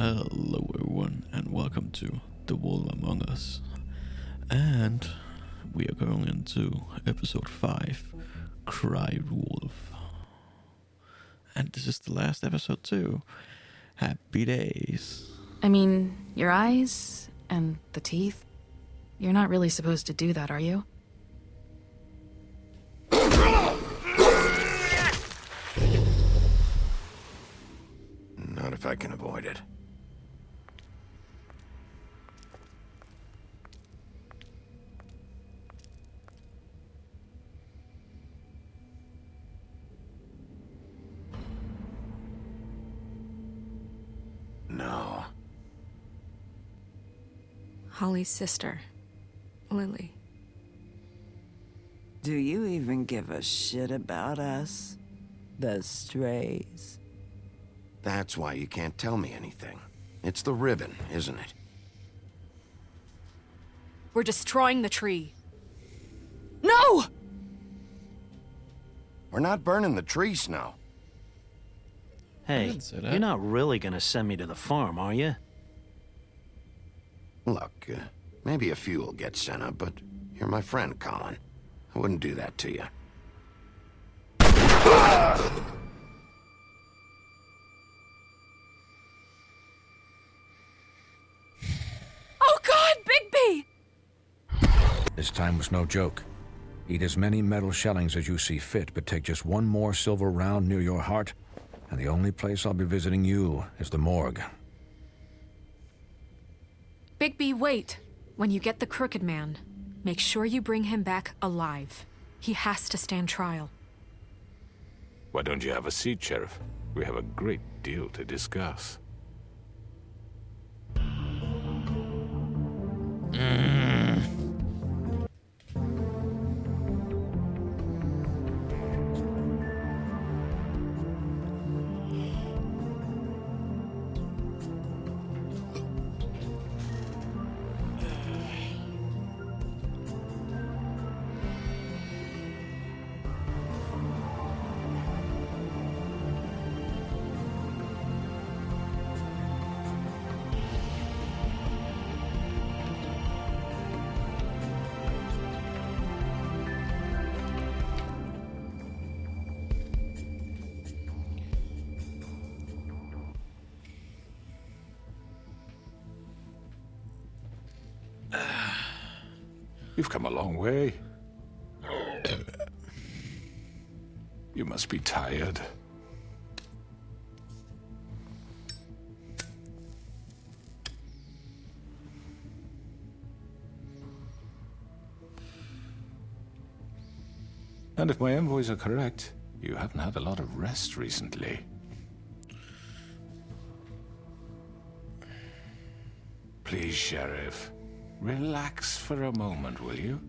Hello everyone and welcome to The Wolf Among Us. And we are going into episode 5, Cry Wolf. And this is the last episode too. Happy days. I mean, your eyes and the teeth. You're not really supposed to do that, are you? Not if I can avoid it. No. Holly's sister, Lily. Do you even give a shit about us? The strays? That's why you can't tell me anything. It's the ribbon, isn't it? We're destroying the tree. No! We're not burning the tree, Snow. Hey, didn't say that. you're not really gonna send me to the farm, are you? Look, maybe a few will get sent up, but you're my friend, Colin. I wouldn't do that to you. Oh God, Bigby! This time was no joke. Eat as many metal shellings as you see fit, but take just one more silver round near your heart, and the only place I'll be visiting you is the morgue. Bigby, wait. When you get the Crooked Man, make sure you bring him back alive. He has to stand trial. Why don't you have a seat, Sheriff? We have a great deal to discuss. You've come a long way. You must be tired. And if my envoys are correct, you haven't had a lot of rest recently. Please, Sheriff. Relax for a moment, will you?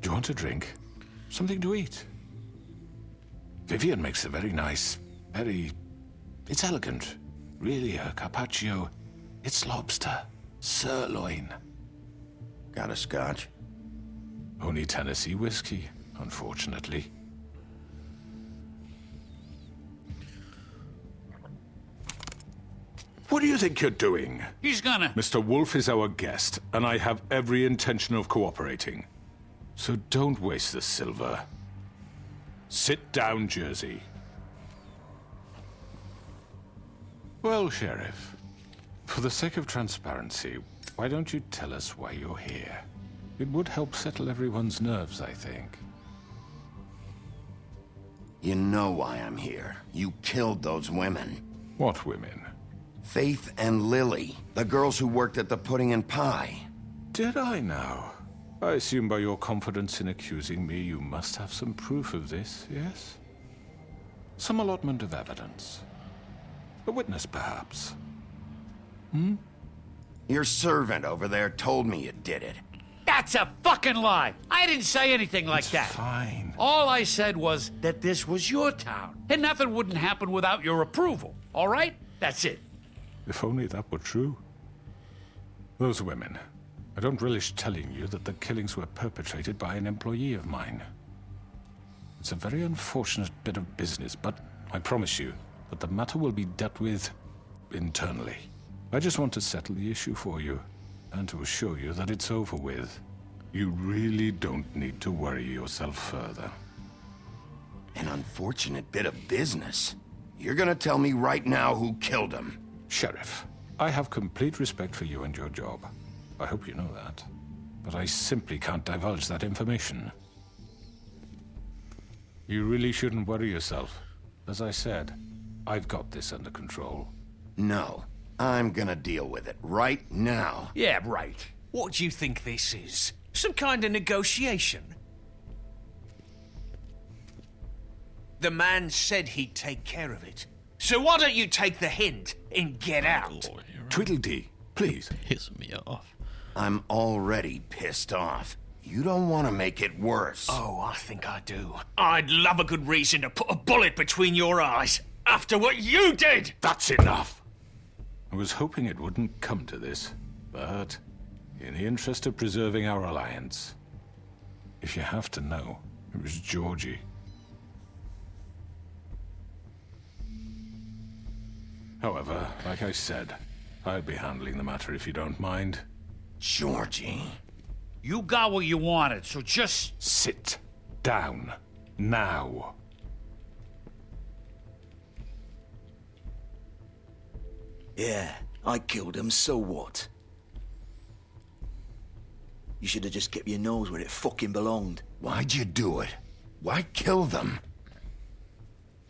Do you want a drink? Something to eat? Vivian makes a very nice, it's elegant. Really, a carpaccio. It's lobster. Sirloin. Got a scotch? Only Tennessee whiskey, unfortunately. What do you think you're doing? He's gonna... Mr. Wolf is our guest, and I have every intention of cooperating. So don't waste the silver. Sit down, Jersey. Well, Sheriff, for the sake of transparency, why don't you tell us why you're here? It would help settle everyone's nerves, I think. You know why I'm here. You killed those women. What women? Faith and Lily, the girls who worked at the Pudding and Pie. Did I now? I assume by your confidence in accusing me, you must have some proof of this, yes? Some allotment of evidence. A witness, perhaps. Your servant over there told me you did it. That's a fucking lie! I didn't say anything like It's that. fine. All I said was that this was your town, and nothing wouldn't happen without your approval, all right? That's it. If only that were true. Those women. I don't relish telling you that the killings were perpetrated by an employee of mine. It's a very unfortunate bit of business, but I promise you, but the matter will be dealt with internally. I just want to settle the issue for you, and to assure you that it's over with. You really don't need to worry yourself further. An unfortunate bit of business. You're gonna tell me right now who killed him? Sheriff, I have complete respect for you and your job. I hope you know that. But I simply can't divulge that information. You really shouldn't worry yourself. As I said, I've got this under control. No. I'm gonna deal with it right now. Yeah, right. What do you think this is? Some kind of negotiation? The man said he'd take care of it. So why don't you take the hint and get out? Tweedledee, please. Piss me off. I'm already pissed off. You don't want to make it worse. Oh, I think I do. I'd love a good reason to put a bullet between your eyes after what you did! That's enough! I was hoping it wouldn't come to this, but in the interest of preserving our alliance, if you have to know, it was Georgie. However, like I said, I'll be handling the matter if you don't mind. Georgie. You got what you wanted, so just... Sit down. Now. Yeah, I killed him, so what? You should have just kept your nose where it fucking belonged. Why'd you do it? Why kill them?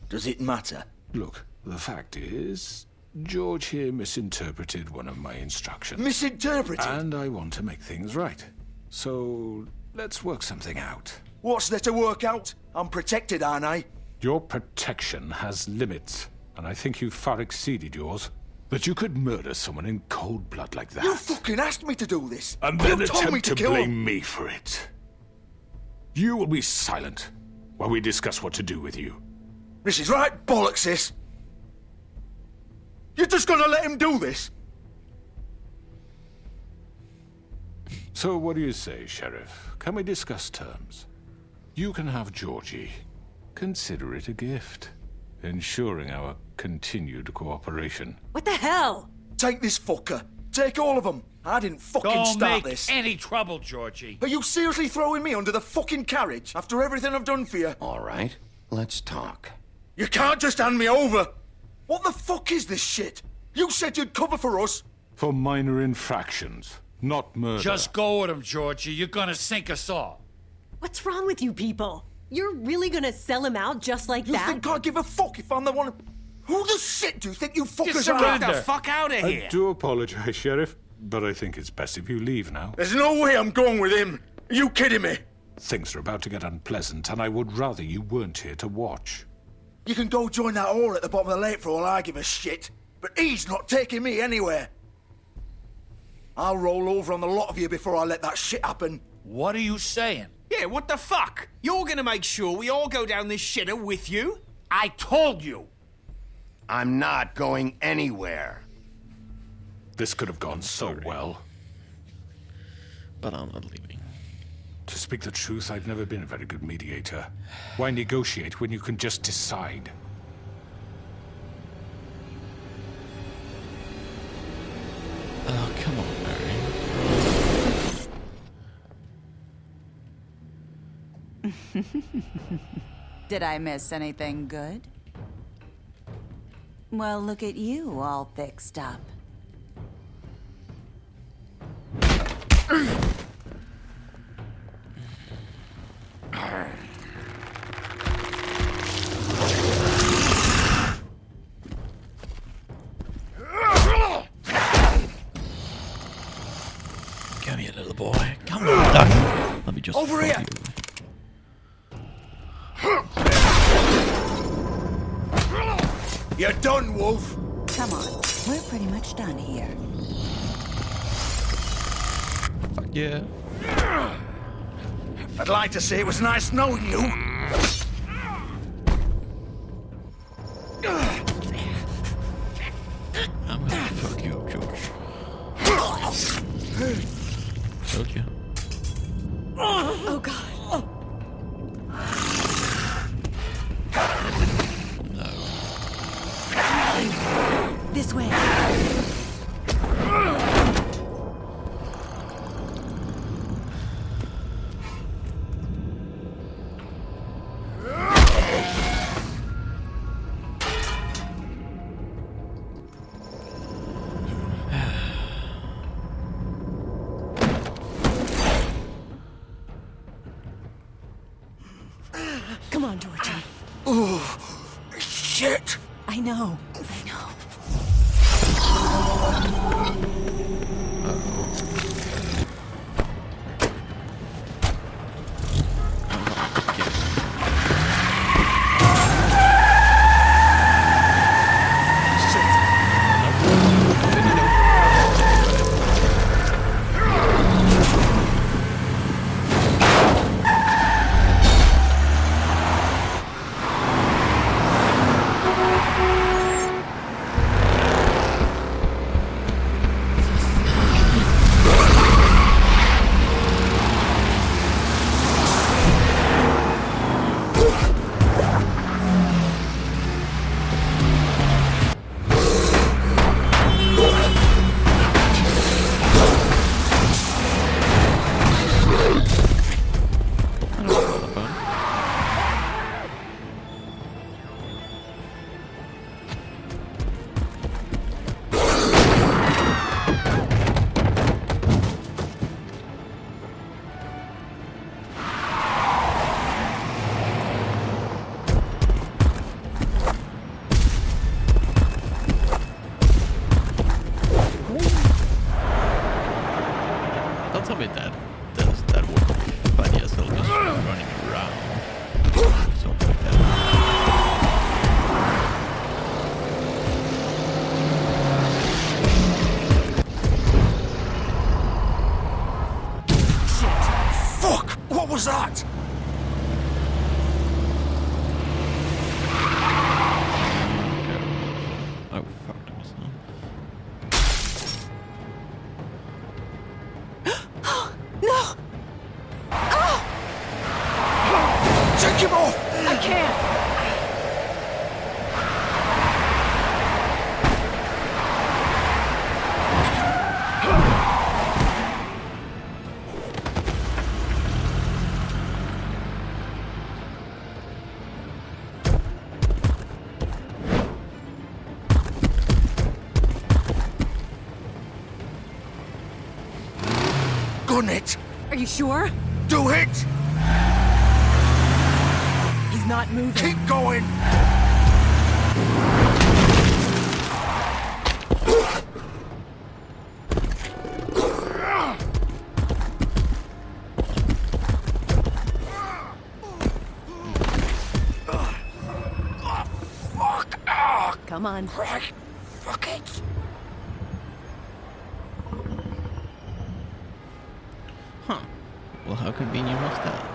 Does it matter? Look, the fact is, George here misinterpreted one of my instructions. Misinterpreted? And I want to make things right. So, let's work something out. What's there to work out? I'm protected, aren't I? Your protection has limits, and I think you've far exceeded yours. But you could murder someone in cold blood like that. You fucking asked me to do this. And then you told me attempt to kill blame him. me for it. You will be silent while we discuss what to do with you. This is right bollocks, this. You're just gonna let him do this? So what do you say, Sheriff? Can we discuss terms? You can have Georgie. Consider it a gift, ensuring our continued cooperation. What the hell? Take this fucker. Take all of them. I didn't fucking Don't start make this. any trouble, Georgie. Are you seriously throwing me under the fucking carriage after everything I've done for you? All right, let's talk. You can't just hand me over. What the fuck is this shit? You said you'd cover for us. For minor infractions, not murder. Just go with him, Georgie. You're gonna sink us all. What's wrong with you people? You're really gonna sell him out just like You that? think I give a fuck if I'm the one? Who the shit do you think you fuckers are? Get the fuck out of I here! do apologize, Sheriff, but I think it's best if you leave now. There's no way I'm going with him. Are you kidding me? Things are about to get unpleasant, and I would rather you weren't here to watch. You can go join that whore at the bottom of the lake for all I give a shit. But he's not taking me anywhere. I'll roll over on the lot of you before I let that shit happen. What are you saying? Yeah, what the fuck? You're gonna make sure we all go down this shitter with you? I told you. I'm not going anywhere. This could have gone so well. But I'm not leaving. To speak the truth, I've never been a very good mediator. Why negotiate when you can just decide? Oh, come on, Mary. Did I miss anything good? Well, look at you, all fixed up. Come here, little boy. Come on, duck. Let me just Over here. You're done, Wolf. Come on, we're pretty much done here. Fuck yeah. I'd like to say it was nice knowing you. I'm gonna fuck you up, George. Told you. Oh, God. No. this way. Come on, Georgie. Oh, shit! I know. Don't tell me that that would be funny as hell just running around. Something like that. Fuck! What was that? Oh fuck, that was No! Take him off! I can't! Gun it! Are you sure? Do it! He's not moving. Keep going! Fuck! Come on. Christ! Fuck it! Huh. Well, how convenient was that?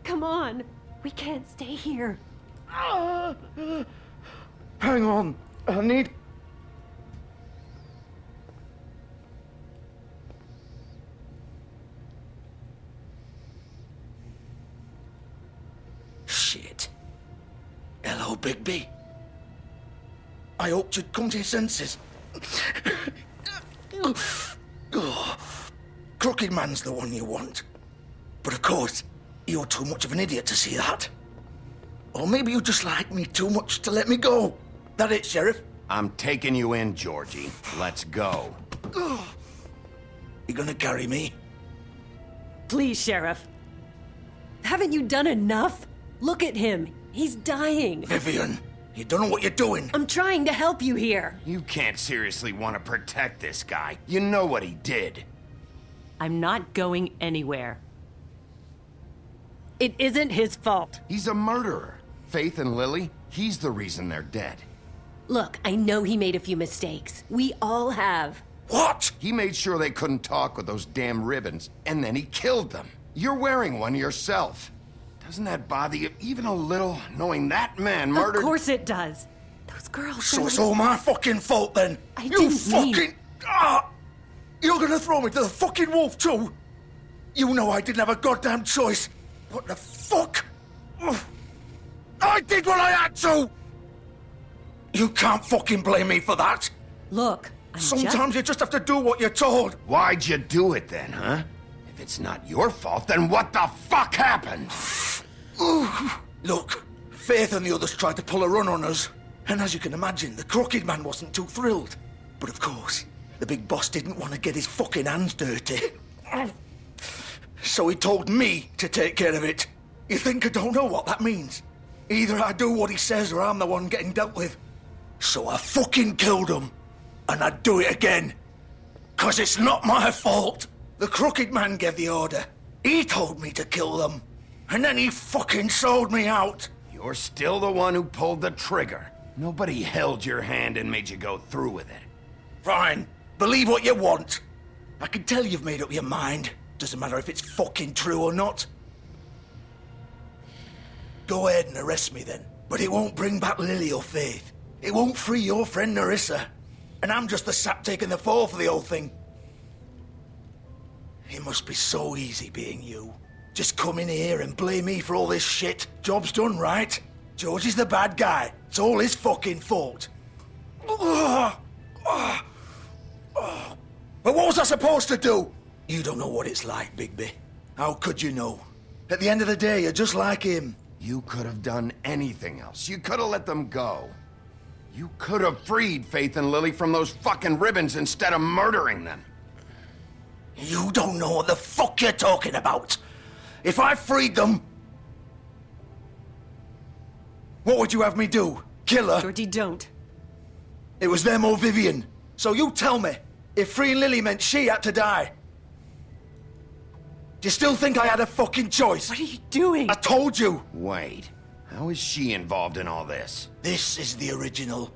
Come on. We can't stay here. Hang on. I need... Shit. Hello, Bigby. I hoped you'd come to your senses. Crooked Man's the one you want. But of course, you're too much of an idiot to see that. Or maybe you just like me too much to let me go. That it, Sheriff? I'm taking you in, Georgie. Let's go. You gonna carry me? Please, Sheriff. Haven't you done enough? Look at him. He's dying. Vivian, you don't know what you're doing. I'm trying to help you here. You can't seriously want to protect this guy. You know what he did. I'm not going anywhere. It isn't his fault. He's a murderer. Faith and Lily, he's the reason they're dead. Look, I know he made a few mistakes. We all have. What? He made sure they couldn't talk with those damn ribbons, and then he killed them. You're wearing one yourself. Doesn't that bother you even a little, knowing that man murdered... Of course it does. Those girls... So it's all my fucking fault then? I didn't mean... You're gonna throw me to the fucking wolf too? You know I didn't have a goddamn choice. What the fuck? I did what I had to! You can't fucking blame me for that. Look, Sometimes you just have to do what you're told. Why'd you do it then, huh? If it's not your fault, then what the fuck happened? Look, Faith and the others tried to pull a run on us. And as you can imagine, the Crooked Man wasn't too thrilled. But of course, the big boss didn't want to get his fucking hands dirty. So he told me to take care of it. You think I don't know what that means? Either I do what he says or I'm the one getting dealt with. So I fucking killed him. And I'd do it again. 'Cause it's not my fault. The Crooked Man gave the order. He told me to kill them. And then he fucking sold me out. You're still the one who pulled the trigger. Nobody held your hand and made you go through with it. Fine. Believe what you want. I can tell you've made up your mind. Doesn't matter if it's fucking true or not. Go ahead and arrest me then. But it won't bring back Lily or Faith. It won't free your friend Narissa. And I'm just the sap taking the fall for the whole thing. It must be so easy being you. Just come in here and blame me for all this shit. Job's done, right? George is the bad guy. It's all his fucking fault. But what was I supposed to do? You don't know what it's like, Bigby. How could you know? At the end of the day, you're just like him. You could have done anything else. You could have let them go. You could have freed Faith and Lily from those fucking ribbons instead of murdering them. You don't know what the fuck you're talking about. If I freed them... What would you have me do? Kill her? Georgie, don't. It was them or Vivian. So you tell me, if freeing Lily meant she had to die. Do you still think I had a fucking choice? What are you doing? I told you. Wait, how is she involved in all this? This is the original.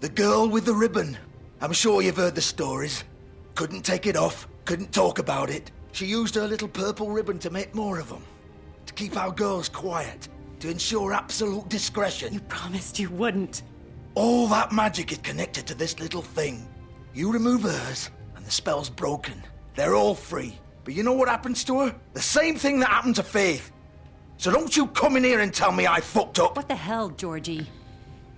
The girl with the ribbon. I'm sure you've heard the stories. Couldn't take it off, couldn't talk about it. She used her little purple ribbon to make more of them. To keep our girls quiet. To ensure absolute discretion. You promised you wouldn't. All that magic is connected to this little thing. You remove hers, and the spell's broken. They're all free. But you know what happens to her? The same thing that happened to Faith. So don't you come in here and tell me I fucked up. What the hell, Georgie?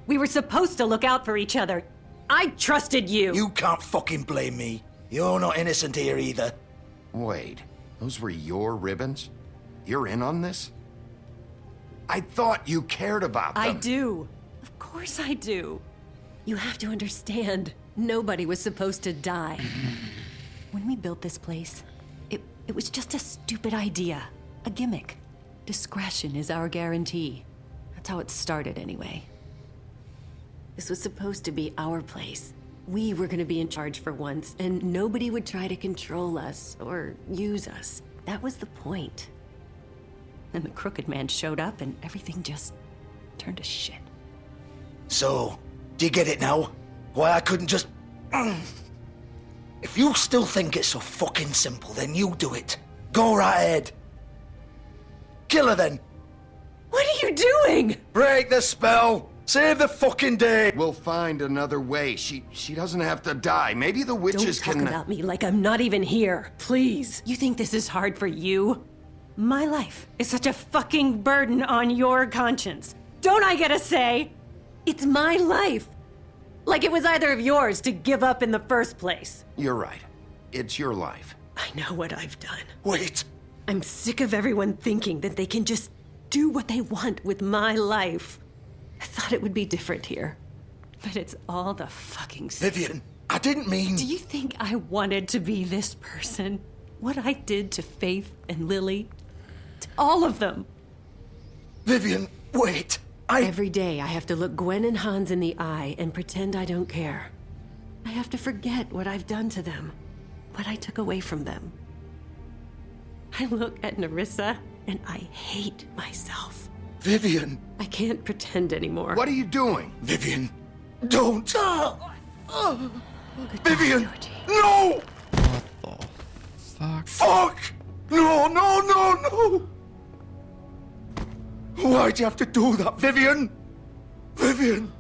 We were supposed to look out for each other. I trusted you. You can't fucking blame me. You're not innocent here either. Wait, those were your ribbons? You're in on this? I thought you cared about them. I do. Of course I do. You have to understand, nobody was supposed to die. When we built this place, it was just a stupid idea. A gimmick. Discretion is our guarantee. That's how it started anyway. This was supposed to be our place. We were gonna be in charge for once, and nobody would try to control us or use us. That was the point. Then the Crooked Man showed up and everything just turned to shit. So, do you get it now? Why I couldn't just... If you still think it's so fucking simple, then you do it. Go right ahead. Kill her then. What are you doing? Break the spell. Save the fucking day. We'll find another way. She doesn't have to die. Maybe the witches Don't can... talk about me like I'm not even here, please. You think this is hard for you? My life is such a fucking burden on your conscience. Don't I get a say? It's my life. Like it was either of yours to give up in the first place. You're right. It's your life. I know what I've done. Wait. I'm sick of everyone thinking that they can just do what they want with my life. I thought it would be different here. But it's all the fucking stuff. Vivian, I didn't mean... Do you think I wanted to be this person? What I did to Faith and Lily? To all of them? Vivian, wait. Every day I have to look Gwen and Hans in the eye and pretend I don't care. I have to forget what I've done to them. What I took away from them. I look at Narissa and I hate myself. Vivian. I can't pretend anymore. What are you doing? Vivian, don't. Vivian, no! What the fuck? Fuck! No, no, no, no! Why'd you have to do that, Vivian? Vivian!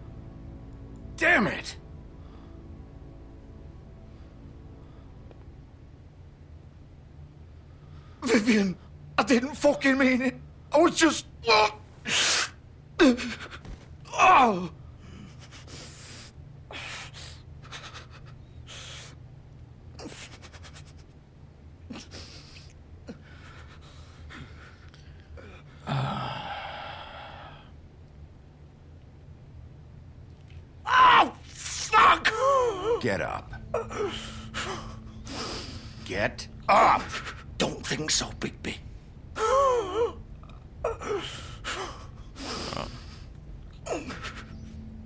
Damn it! Vivian, I didn't fucking mean it. I was just... Oh! Oh, fuck! Get up. Get up! Don't think so, Bigby.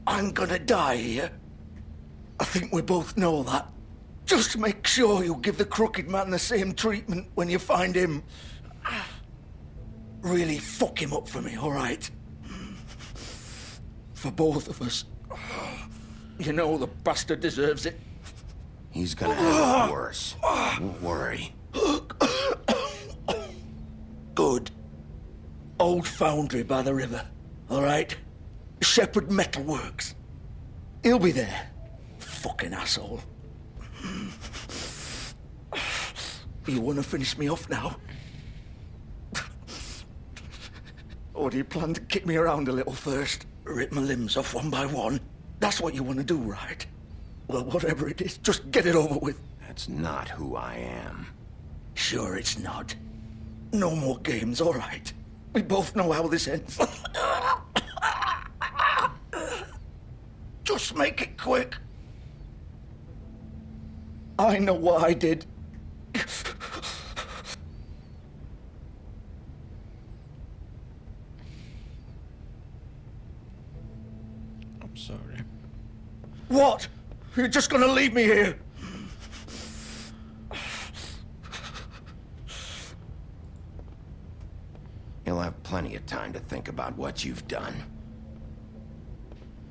I'm gonna die here. I think we both know that. Just make sure you give the crooked man the same treatment when you find him. Really fuck him up for me, all right? For both of us. You know the bastard deserves it. He's gonna have it worse. Don't worry. Good. Old foundry by the river, all right? Shepherd Metalworks. He'll be there. Fucking asshole. You want to finish me off now? Or do you plan to kick me around a little first? Rip my limbs off one by one? That's what you want to do, right? Well, whatever it is, just get it over with. That's not who I am. Sure it's not. No more games, all right? We both know how this ends. Just make it quick. I know what I did. I'm sorry. What? You're just gonna leave me here? You'll have plenty of time to think about what you've done.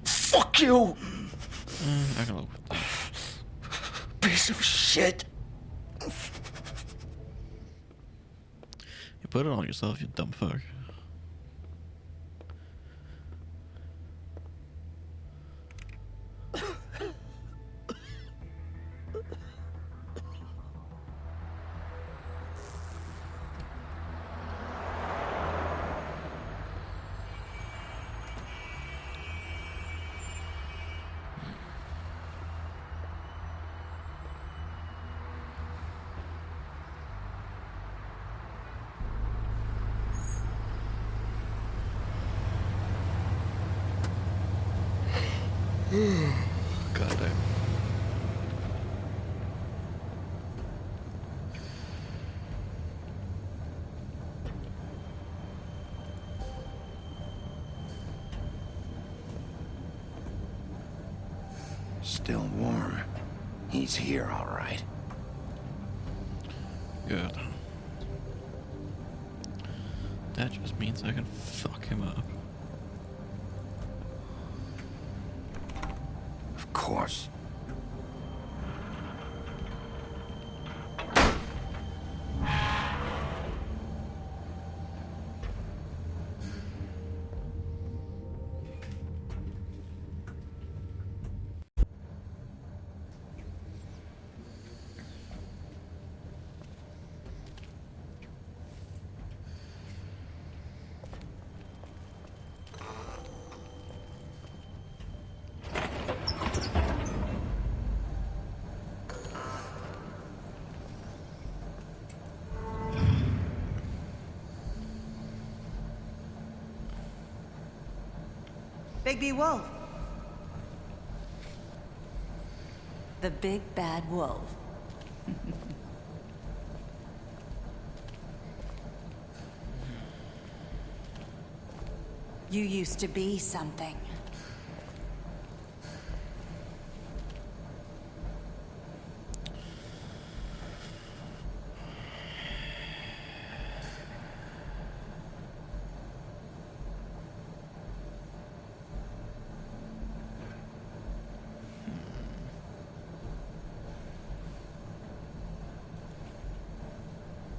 Fuck you! I can live with that. Piece of shit. You put it on yourself, you dumb fuck. God damn. Still warm. He's here, all right. Good. That just means I can fuck him up. Of course. Bigby Wolf. The big bad wolf. You used to be something.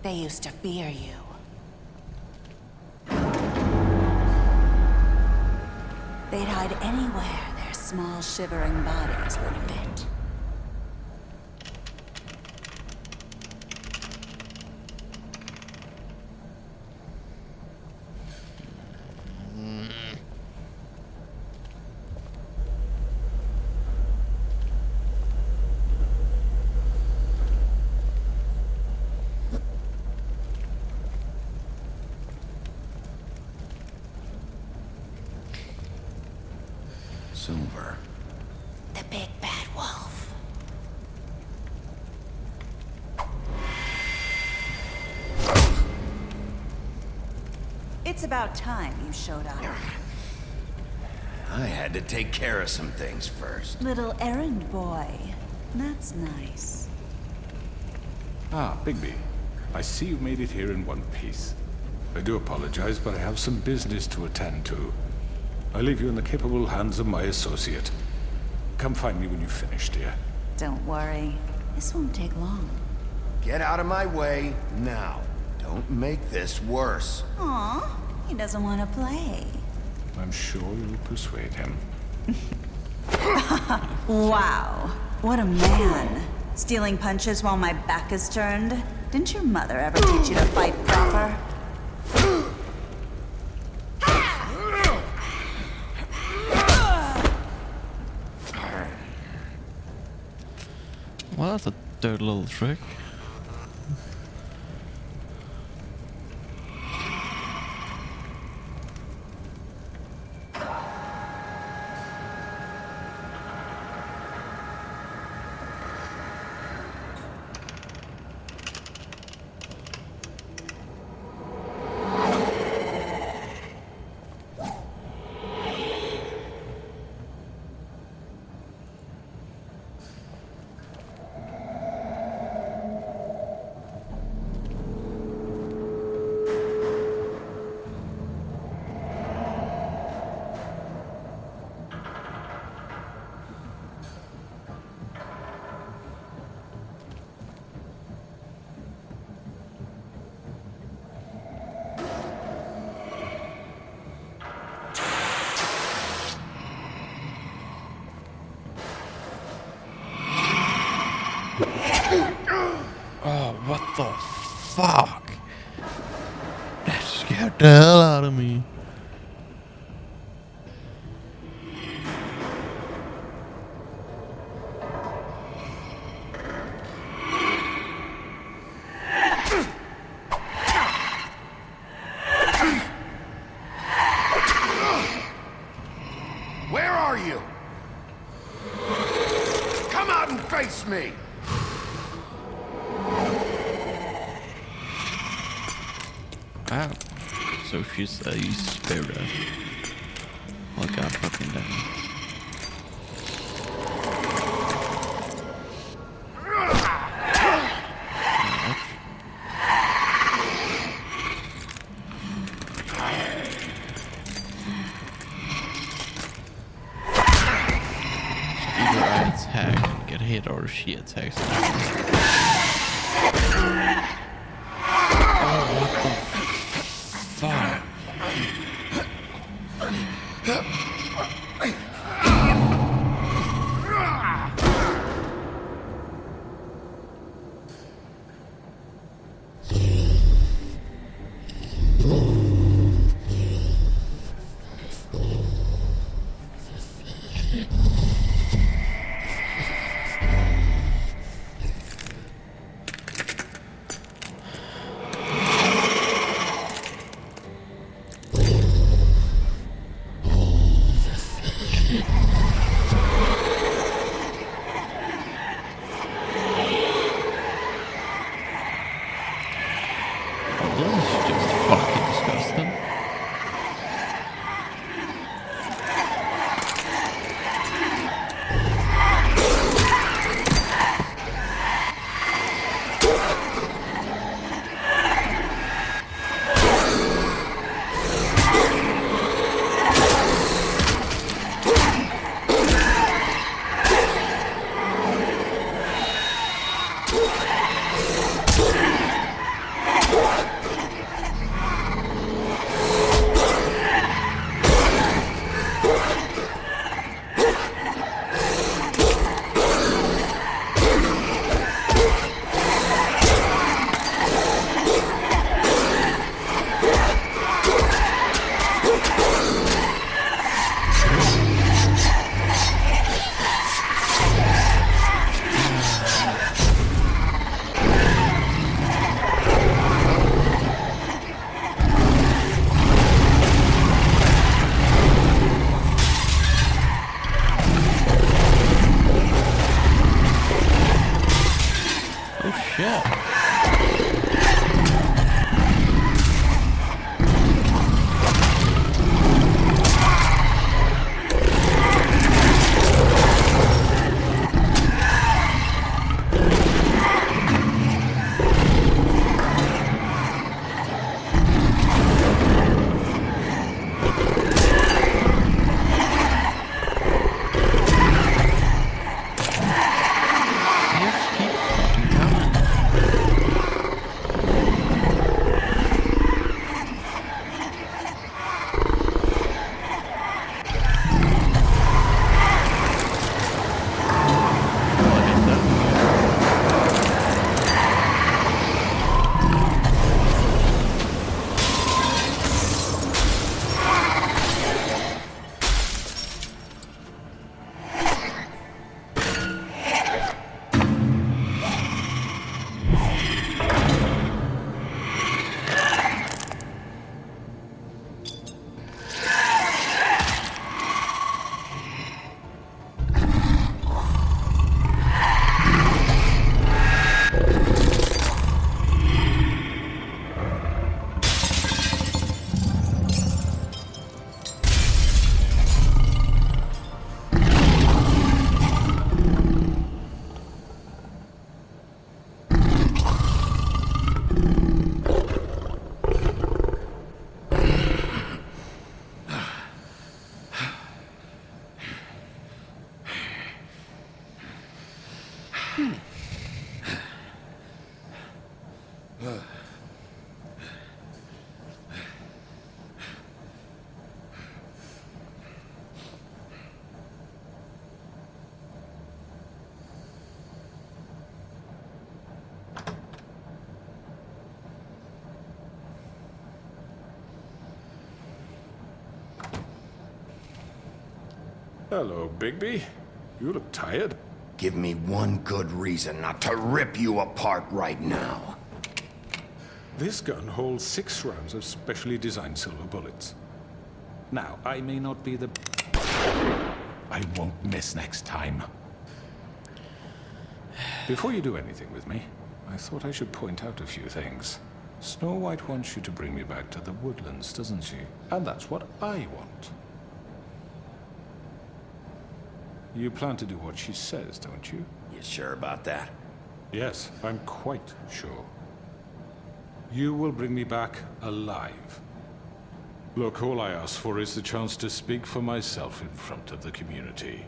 they used to fear you. They'd hide anywhere their small, shivering bodies would fit. Silver. The big bad wolf. It's about time you showed up. I had to take care of some things first. Little errand boy. That's nice. Ah, Bigby. I see you made it here in one piece. I do apologize, but I have some business to attend to. I leave you in the capable hands of my associate. Come find me when you've finished, dear. Don't worry. This won't take long. Get out of my way now. Don't make this worse. Aw, he doesn't want to play. I'm sure you'll persuade him. Wow, what a man. Stealing punches while my back is turned? Didn't your mother ever teach you to fight proper? Well, that's a dirty little trick. Oh, what the fuck? That scared the hell out of me. Where are you? Come out and face me! Ah, so she's a spirit. Oh god fucking damn. Either I attack and get hit or she attacks. Oh, what the fuck? Hello, Bigby. You look tired. Give me one good reason not to rip you apart right now. This gun holds 6 rounds of specially designed silver bullets. Now, I may not be the... I won't miss next time. Before you do anything with me, I thought I should point out a few things. Snow White wants you to bring me back to the woodlands, doesn't she? And that's what I want. You plan to do what she says, don't you? You sure about that? Yes, I'm quite sure. You will bring me back alive. Look, all I ask for is the chance to speak for myself in front of the community.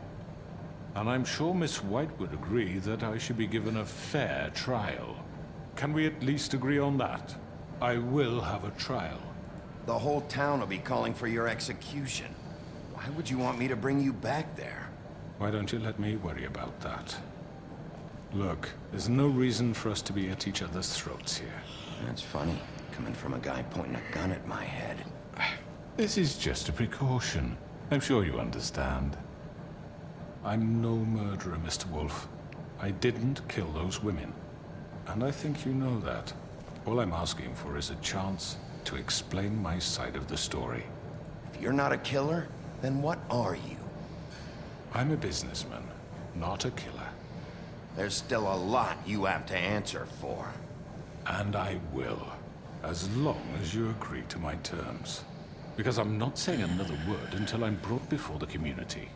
And I'm sure Miss White would agree that I should be given a fair trial. Can we at least agree on that? I will have a trial. The whole town will be calling for your execution. Why would you want me to bring you back there? Why don't you let me worry about that? Look, there's no reason for us to be at each other's throats here. That's funny, coming from a guy pointing a gun at my head. This is just a precaution. I'm sure you understand. I'm no murderer, Mr. Wolf. I didn't kill those women. And I think you know that. All I'm asking for is a chance to explain my side of the story. If you're not a killer, then what are you? I'm a businessman, not a killer. There's still a lot you have to answer for. And I will, as long as you agree to my terms. Because I'm not saying another word until I'm brought before the community.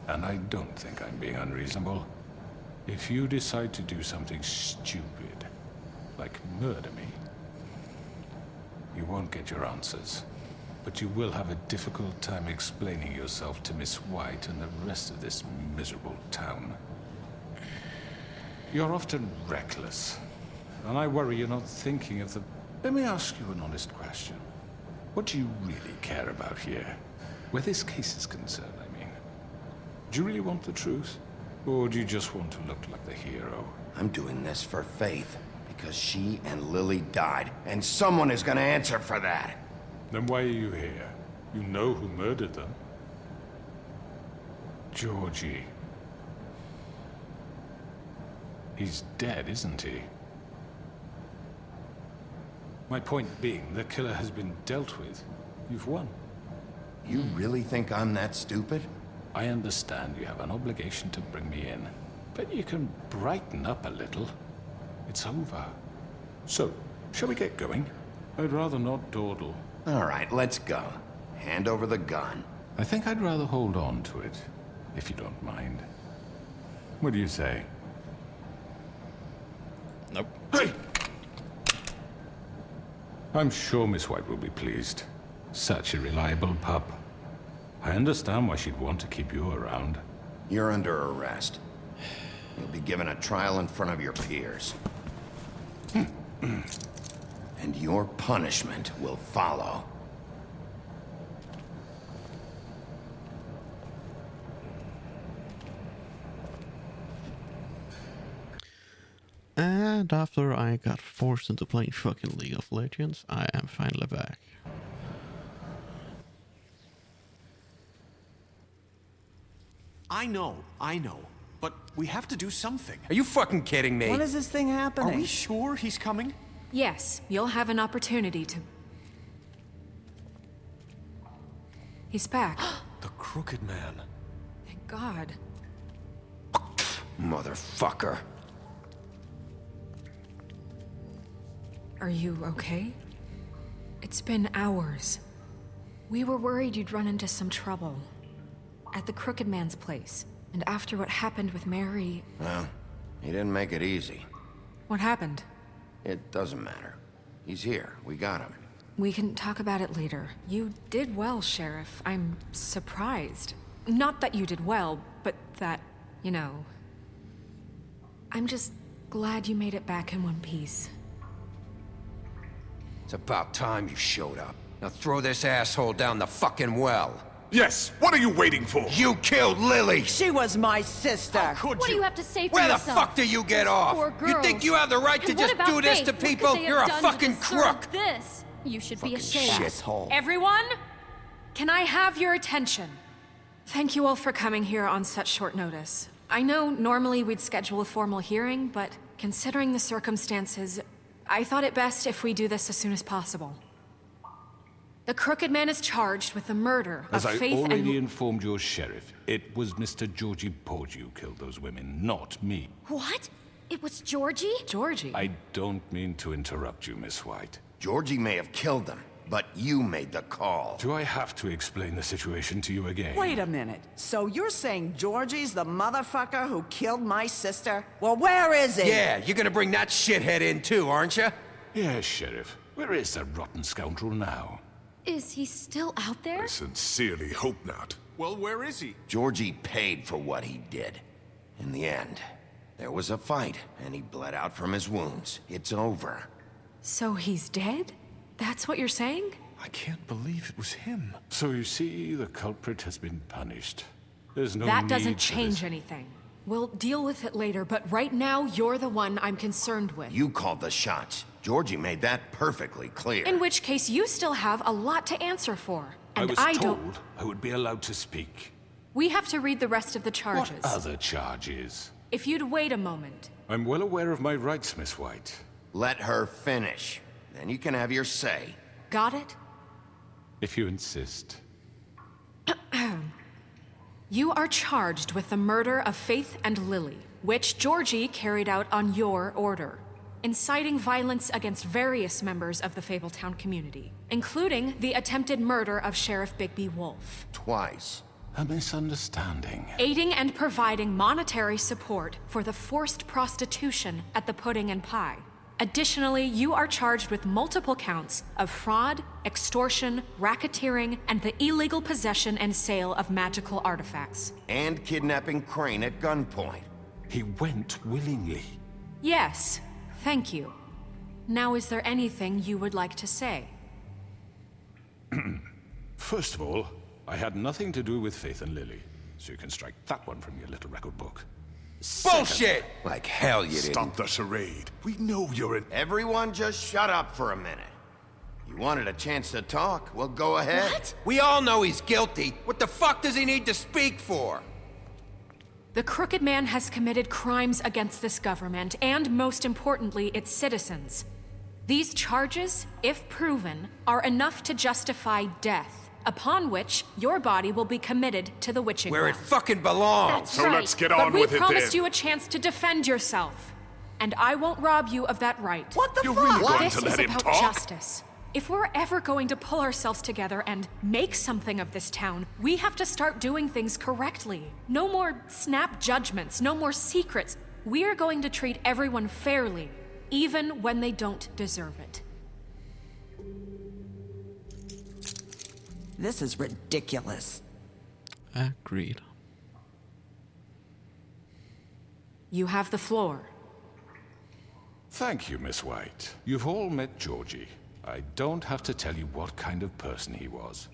And I don't think I'm being unreasonable. If you decide to do something stupid, like murder me, you won't get your answers. But you will have a difficult time explaining yourself to Miss White and the rest of this miserable town. You're often reckless, and I worry you're not thinking of the... Let me ask you an honest question. What do you really care about here? Where this case is concerned, I mean. Do you really want the truth? Or do you just want to look like the hero? I'm doing this for Faith, because she and Lily died, and someone is gonna answer for that. Then why are you here? You know who murdered them. Georgie. He's dead, isn't he? My point being, the killer has been dealt with. You've won. You really think I'm that stupid? I understand you have an obligation to bring me in, but you can brighten up a little. It's over. So, shall we get going? I'd rather not dawdle. All right, let's go. Hand over the gun. I think I'd rather hold on to it, if you don't mind. What do you say? Nope. Hey! I'm sure Miss White will be pleased. Such a reliable pup. I understand why she'd want to keep you around. You're under arrest. You'll be given a trial in front of your peers. And your punishment will follow. And after I got forced into playing fucking League of Legends, I am finally back. I know. But we have to do something. Are you fucking kidding me? When is this thing happening? Are we sure he's coming? Yes, you'll have an opportunity to... He's back. The Crooked Man. Thank God. Motherfucker. Are you okay? It's been hours. We were worried you'd run into some trouble. At the Crooked Man's place. And after what happened with Mary... Well, he didn't make it easy. What happened? It doesn't matter. He's here. We got him. We can talk about it later. You did well, Sheriff. I'm surprised. Not that you did well, but that, you know... I'm just glad you made it back in one piece. It's about time you showed up. Now throw this asshole down the fucking well. Yes, what are you waiting for? You killed Lily! She was my sister. Could What do you have to say for Where yourself? the fuck do you get off? Poor You girls. think you have the right to And what just about do this Faith? to What could people? they have You're a done to fucking deserve crook! This. You should be ashamed. Shithole. Everyone, can I have your attention? Thank you all for coming here on such short notice. I know normally we'd schedule a formal hearing, but considering the circumstances, I thought it best if we do this as soon as possible. The Crooked Man is charged with the murder of As I Faith already and... informed your sheriff, it was Mr. Georgie Porgy who killed those women, not me. What? It was Georgie? Georgie? I don't mean to interrupt you, Miss White. Georgie may have killed them, but you made the call. Do I have to explain the situation to you again? Wait a minute. So you're saying Georgie's the motherfucker who killed my sister? Well, where is he? Yeah, you're gonna bring that shithead in too, aren't you? Yes, Sheriff. Where is that rotten scoundrel now? Is he still out there? I sincerely hope not. Well, where is he? Georgie paid for what he did. In the end, there was a fight, and he bled out from his wounds. It's over. So he's dead? That's what you're saying? I can't believe it was him. So you see, the culprit has been punished. There's no That doesn't need for change this. anything. We'll deal with it later, but right now, you're the one I'm concerned with. You called the shots. Georgie made that perfectly clear. In which case, you still have a lot to answer for. And I was don't... told I would be allowed to speak. We have to read the rest of the charges. What other charges? If you'd wait a moment. I'm well aware of my rights, Miss White. Let her finish. Then you can have your say. Got it? If you insist. You are charged with the murder of Faith and Lily, which Georgie carried out on your order, inciting violence against various members of the Fabletown community, including the attempted murder of Sheriff Bigby Wolf. Twice. A misunderstanding. Aiding and providing monetary support for the forced prostitution at the Pudding and Pie. Additionally, you are charged with multiple counts of fraud, extortion, racketeering, and the illegal possession and sale of magical artifacts. And kidnapping Crane at gunpoint. He went willingly. Yes, thank you. Now, is there anything you would like to say? First of all, I had nothing to do with Faith and Lily, so you can strike that one from your little record book. Bullshit! Like hell you didn't. Stop the charade. We know you're an... Everyone just shut up for a minute. You wanted a chance to talk? Well, go ahead. What? We all know he's guilty. What the fuck does he need to speak for? The Crooked Man has committed crimes against this government, and most importantly, its citizens. These charges, if proven, are enough to justify death, upon which your body will be committed to the witching Where it ground. fucking belongs. That's So right. let's get on with it But we promised then. you a chance to defend yourself, and I won't rob you of that right. What the You're fuck? really going This to is let him about talk? justice. If we're ever going to pull ourselves together and make something of this town, we have to start doing things correctly. No more snap judgments, no more secrets. We are going to treat everyone fairly, even when they don't deserve it. This is ridiculous. Agreed. You have the floor. Thank you, Miss White. You've all met Georgie. I don't have to tell you what kind of person he was.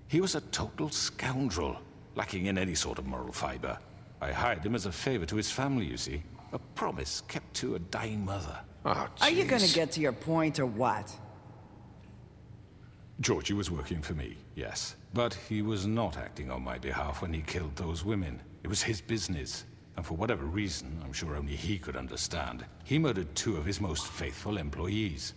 He was a total scoundrel, lacking in any sort of moral fiber. I hired him as a favor to his family, you see. A promise kept to a dying mother. Oh, Are you gonna jeez. get to your point or what? Georgie was working for me, yes. But he was not acting on my behalf when he killed those women. It was his business. And for whatever reason, I'm sure only he could understand, he murdered 2 of his most faithful employees.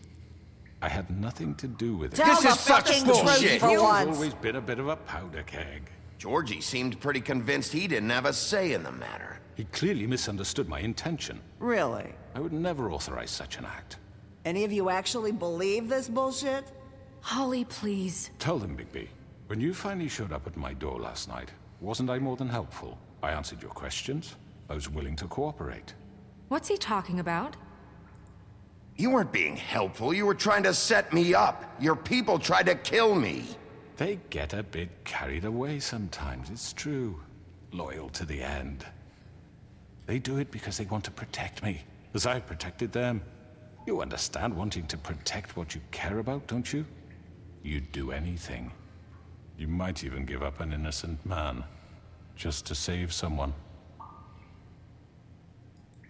I had nothing to do with it. Tell This the is such fucking bullshit. truth for He's once. always been a bit of a powder keg. Georgie seemed pretty convinced he didn't have a say in the matter. He clearly misunderstood my intention. Really? I would never authorize such an act. Any of you actually believe this bullshit? Holly, please. Tell them, Bigby. When you finally showed up at my door last night, wasn't I more than helpful? I answered your questions. I was willing to cooperate. What's he talking about? You weren't being helpful. You were trying to set me up. Your people tried to kill me. They get a bit carried away sometimes, it's true. Loyal to the end. They do it because they want to protect me, as I've protected them. You understand wanting to protect what you care about, don't you? You'd do anything. You might even give up an innocent man, just to save someone.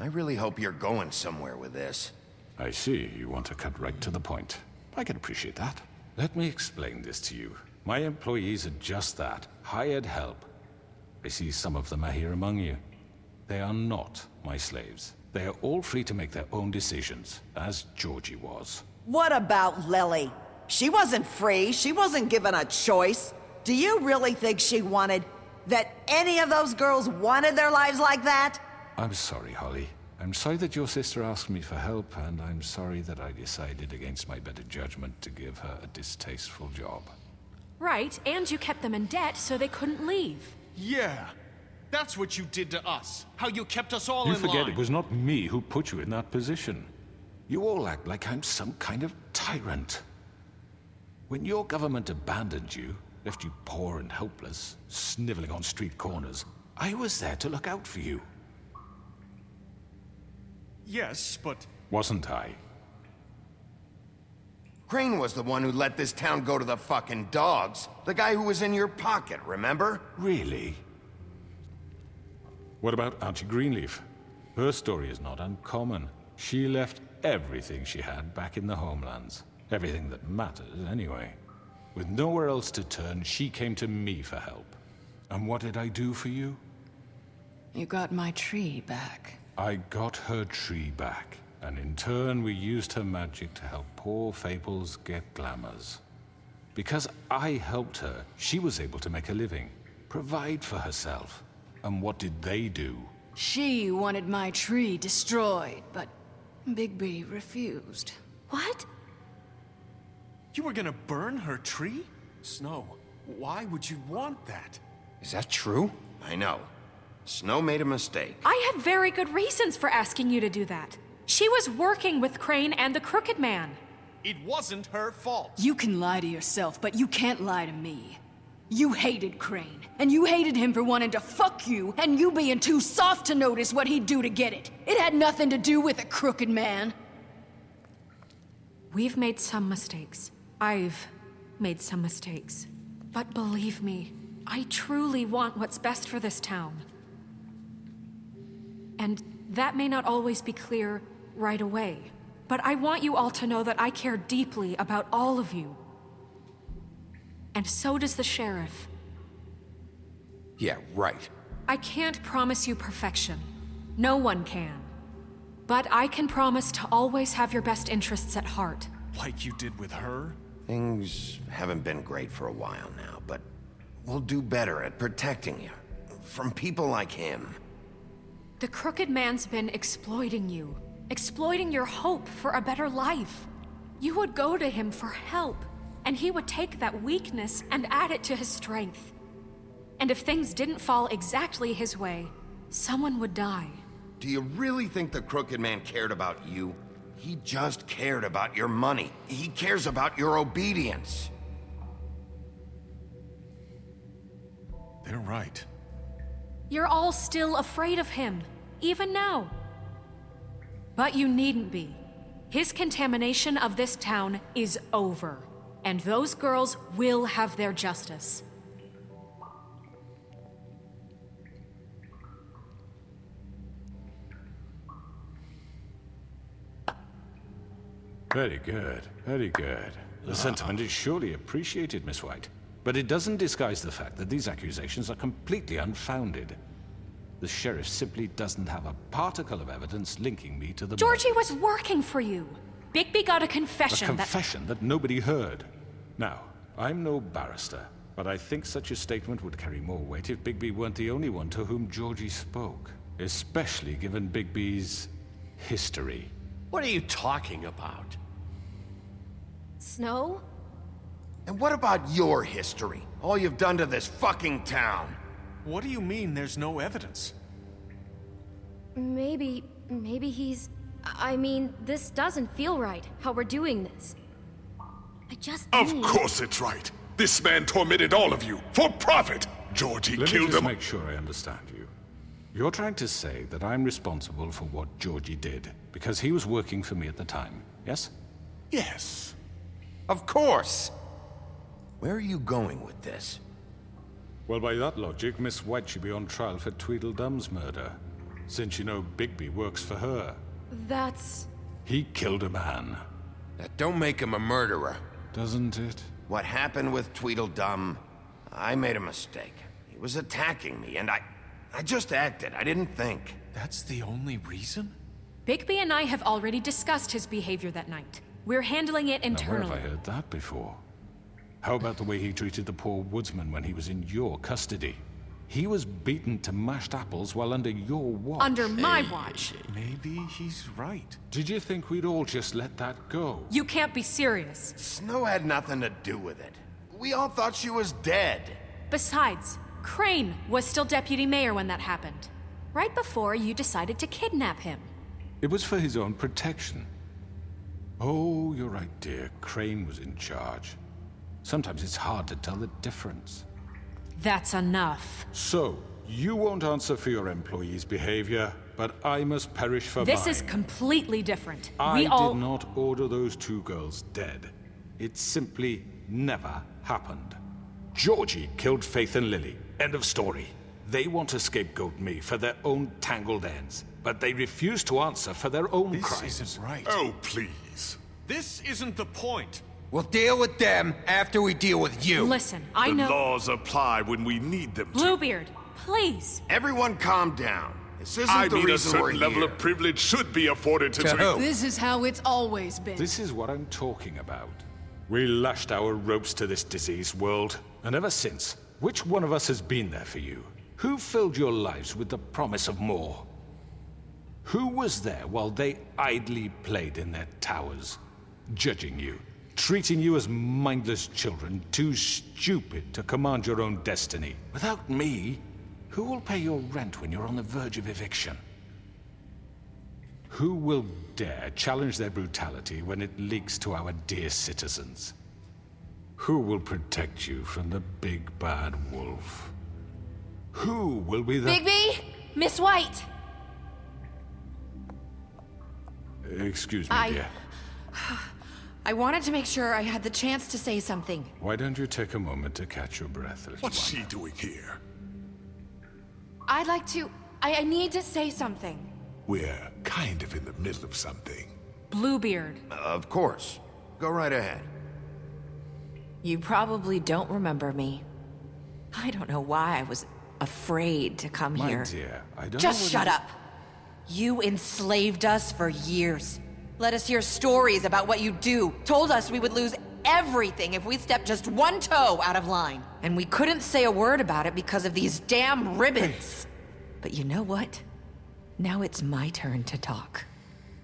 I really hope you're going somewhere with this. I see, you want to cut right to the point. I can appreciate that. Let me explain this to you. My employees are just that, hired help. I see some of them are here among you. They are not my slaves. They are all free to make their own decisions, as Georgie was. What about Lily? She wasn't free. She wasn't given a choice. Do you really think she wanted... that any of those girls wanted their lives like that? I'm sorry, Holly. I'm sorry that your sister asked me for help, and I'm sorry that I decided against my better judgment to give her a distasteful job. Right, and you kept them in debt so they couldn't leave. Yeah, that's what you did to us. How you kept us all You in forget line. it was not me who put you in that position. You all act like I'm some kind of tyrant. When your government abandoned you, left you poor and helpless, sniveling on street corners, I was there to look out for you. Yes, but... Wasn't I? Crane was the one who let this town go to the fucking dogs. The guy who was in your pocket, remember? Really? What about Auntie Greenleaf? Her story is not uncommon. She left everything she had back in the homelands. Everything that mattered, anyway. With nowhere else to turn, she came to me for help. And what did I do for you? You got my tree back. I got her tree back, and in turn we used her magic to help poor Fables get glamours. Because I helped her, she was able to make a living, provide for herself. And what did they do? She wanted my tree destroyed, but Bigby refused. What? You were gonna burn her tree? Snow, why would you want that? Is that true? I know. Snow made a mistake. I had very good reasons for asking you to do that. She was working with Crane and the Crooked Man. It wasn't her fault. You can lie to yourself, but you can't lie to me. You hated Crane, and you hated him for wanting to fuck you, and you being too soft to notice what he'd do to get it. It had nothing to do with a Crooked Man. We've made some mistakes. I've made some mistakes. But believe me, I truly want what's best for this town. And that may not always be clear right away, but I want you all to know that I care deeply about all of you. And so does the sheriff. Yeah, right. I can't promise you perfection. No one can. But I can promise to always have your best interests at heart. Like you did with her? Things haven't been great for a while now, but we'll do better at protecting you. From people like him. The Crooked Man's been exploiting you. Exploiting your hope for a better life. You would go to him for help, and he would take that weakness and add it to his strength. And if things didn't fall exactly his way, someone would die. Do you really think the Crooked Man cared about you? He just cared about your money. He cares about your obedience. They're right. You're all still afraid of him, even now. But you needn't be. His contamination of this town is over, and those girls will have their justice. Very good, very good. The sentiment is surely appreciated, Miss White. But it doesn't disguise the fact that these accusations are completely unfounded. The sheriff simply doesn't have a particle of evidence linking me to the Georgie murders. was working for you. Bigby got a confession A confession that nobody heard. Now, I'm no barrister, but I think such a statement would carry more weight if Bigby weren't the only one to whom Georgie spoke. Especially given Bigby's history. What are you talking about? Snow? And what about your history? All you've done to this fucking town? What do you mean there's no evidence? Maybe he's... I mean, this doesn't feel right, how we're doing this. I just Of need... course it's right. This man tormented all of you, for profit. Georgie Let me killed just him. make sure I understand you. You're trying to say that I'm responsible for what Georgie did, because he was working for me at the time, yes? Yes. Of course! Where are you going with this? Well, by that logic, Miss White should be on trial for Tweedledum's murder, since you know Bigby works for her. That's... He killed a man. That don't make him a murderer. Doesn't it? what happened with Tweedledum, I made a mistake. He was attacking me, and I just acted. I didn't think. That's the only reason? Bigby and I have already discussed his behavior that night. We're handling it internally. Now, where have I heard that before? How about the way he treated the poor woodsman when he was in your custody? He was beaten to mashed apples while under your watch. Under my watch. Maybe he's right. Did you think we'd all just let that go? You can't be serious. Snow had nothing to do with it. We all thought she was dead. Besides, Crane was still deputy mayor when that happened. Right before you decided to kidnap him. It was for his own protection. Oh, you're right, dear. Crane was in charge. Sometimes it's hard to tell the difference. That's enough. So, you won't answer for your employees' behavior, but I must perish for mine. This is completely different. I did not order those two girls dead. It simply never happened. Georgie killed Faith and Lily. End of story. They want to scapegoat me for their own tangled ends, but they refuse to answer for their own crimes. This isn't right. Oh, please. This isn't the point. We'll deal with them after we deal with you. Listen, I know. The laws apply when we need them to. Bluebeard, please. Everyone calm down. This isn't I the mean, a reason we're certain level here. of privilege should be afforded to who? This is how it's always been. This is what I'm talking about. We lashed our ropes to this diseased world, and ever since, which one of us has been there for you? Who filled your lives with the promise of more? Who was there while they idly played in their towers, judging you, treating you as mindless children, too stupid to command your own destiny? Without me, who will pay your rent when you're on the verge of eviction? Who will dare challenge their brutality when it leaks to our dear citizens? Who will protect you from the big bad wolf? Who will be the— Bigby! Miss White! Excuse me, dear. I wanted to make sure I had the chance to say something. Why don't you take a moment to catch your breath, little What's one? she doing here? I'd like to... I need to say something. We're kind of in the middle of something. Bluebeard. Of course. Go right ahead. You probably don't remember me. I don't know why I was afraid to come My here. dear, I don't Just know shut up. You enslaved us for years. Let us hear stories about what you do. Told us we would lose everything if we stepped just one toe out of line. And we couldn't say a word about it because of these damn ribbons. But you know what? Now it's my turn to talk.